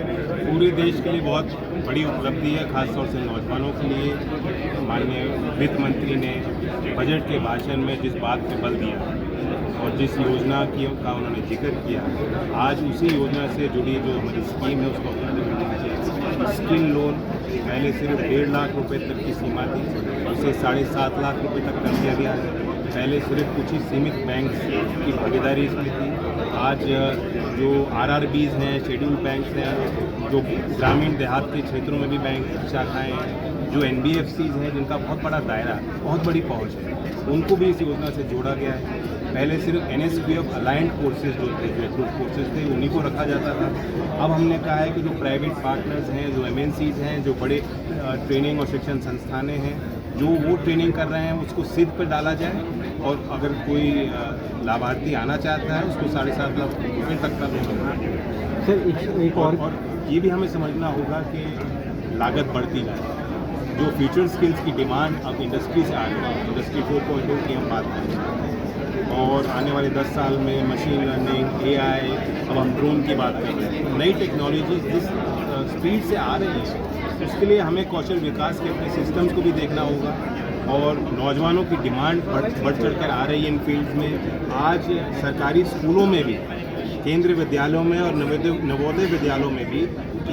पूरे देश के लिए बहुत बड़ी उपलब्धि है, खासतौर से नौजवानों के लिए। माननीय वित्त मंत्री ने बजट के भाषण में जिस बात पे बल दिया और जिस योजना की का उन्होंने जिक्र किया, आज उसी योजना से जुड़ी जो हमारी स्कीम है उसको अपनाने में लीजिए। स्किल लोन पहले सिर्फ 1.5 लाख रुपए तक की सीमा थी, उसे 7.5 लाख रुपए तक कर दिया गया है। पहले सिर्फ कुछ ही सीमित बैंक की भागीदारी इसमें थी। आज जो आरआरबीज हैं, शेड्यूल बैंक्स हैं, जो ग्रामीण देहात के क्षेत्रों में भी बैंक शाखाएँ हैं, जो एनबीएफसीज हैं जिनका बहुत बड़ा दायरा, बहुत बड़ी पहुंच है, उनको भी इस योजना से जोड़ा गया है। पहले सिर्फ एनएसक्यूएफ अलाइंड कोर्सेज जो थे, जो ग्रुप कोर्सेज थे, उन्हीं को रखा जाता था। अब हमने कहा है कि जो प्राइवेट पार्टनर्स हैं, जो एमएनसीज हैं, जो बड़े ट्रेनिंग और शिक्षण संस्थानें हैं, जो वो ट्रेनिंग कर रहे हैं उसको सिद्ध पर डाला जाए, और अगर कोई लाभार्थी आना चाहता है उसको 7.5 लाख रुपये तक का लोन। सर एक और ये भी हमें समझना होगा कि लागत बढ़ती जाए। जो फ्यूचर स्किल्स की डिमांड अब इंडस्ट्री से आ रही है, इंडस्ट्री 4.0 की हम बात कर रहे हैं, और आने वाले 10 साल में मशीन लर्निंग, एआई, अब हम ड्रोन की बात कर रहे हैं, नई टेक्नोलॉजी जिस स्पीड से आ रही है, उसके लिए हमें कौशल विकास के अपने सिस्टम्स को भी देखना होगा। और नौजवानों की डिमांड बढ़ चढ़ कर आ रही है इन फील्ड्स में। आज सरकारी स्कूलों में भी, केंद्रीय विद्यालयों में और नवोदय विद्यालयों में भी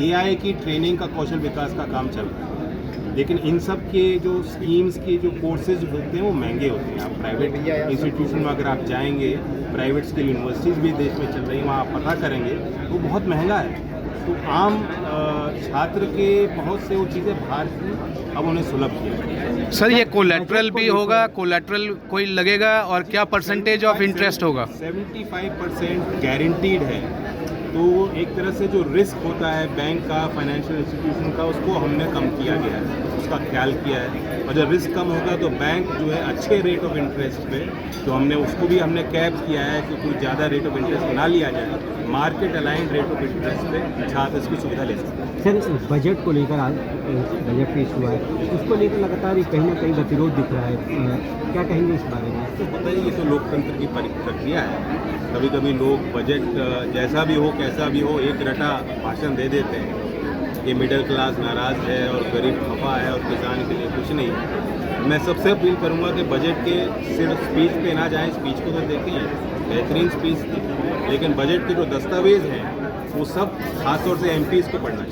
एआई की ट्रेनिंग का, कौशल विकास का काम चल रहा है। लेकिन इन सब के जो स्कीम्स के जो कोर्सेज होते हैं वो महंगे होते हैं। आप प्राइवेट इंस्टीट्यूशन में अगर आप जाएंगे, प्राइवेट स्किल यूनिवर्सिटीज़ भी देश में चल रही हैं, वहाँ आप पता करेंगे वो बहुत महंगा है। तो आम छात्र के बहुत से वो चीज़ें बाहर थी, अब उन्हें सुलभ किया। सर ये कोलैटरल भी होगा, कोलैटरल कोई लगेगा, और क्या परसेंटेज ऑफ इंटरेस्ट होगा? 75% गारंटीड है। तो एक तरह से जो रिस्क होता है बैंक का, फाइनेंशियल इंस्टीट्यूशन का, उसको हमने कम किया गया है, उसका ख्याल किया है। और जब रिस्क कम होगा तो बैंक जो है अच्छे रेट ऑफ इंटरेस्ट पे, तो हमने उसको भी हमने कैप किया है कि कोई ज़्यादा रेट ऑफ इंटरेस्ट ना लिया जाए, market aligned rate of interest पे छात्र इसकी सुविधा ले सकते हैं। सर बजट को लेकर आज बजट पेश हुआ है, उसको लेकर लगातार कहीं ना कहीं गतिरोध दिख रहा है, क्या कहेंगे इस बारे में? तो पता ही, ये तो लोकतंत्र की प्रक्रिया है। कभी कभी लोग बजट जैसा भी हो, कैसा भी हो, एक रटा भाषण दे देते हैं कि मिडिल क्लास नाराज़ है और गरीब खफा है और किसान के लिए कुछ नहीं है। मैं सबसे अपील करूंगा कि बजट के सिर्फ स्पीच पे ना जाएं। स्पीच को तो देखें, बेहतरीन स्पीच थी, लेकिन बजट के जो दस्तावेज हैं वो सब खासतौर से एमपीज़ को पढ़ना चाहिए।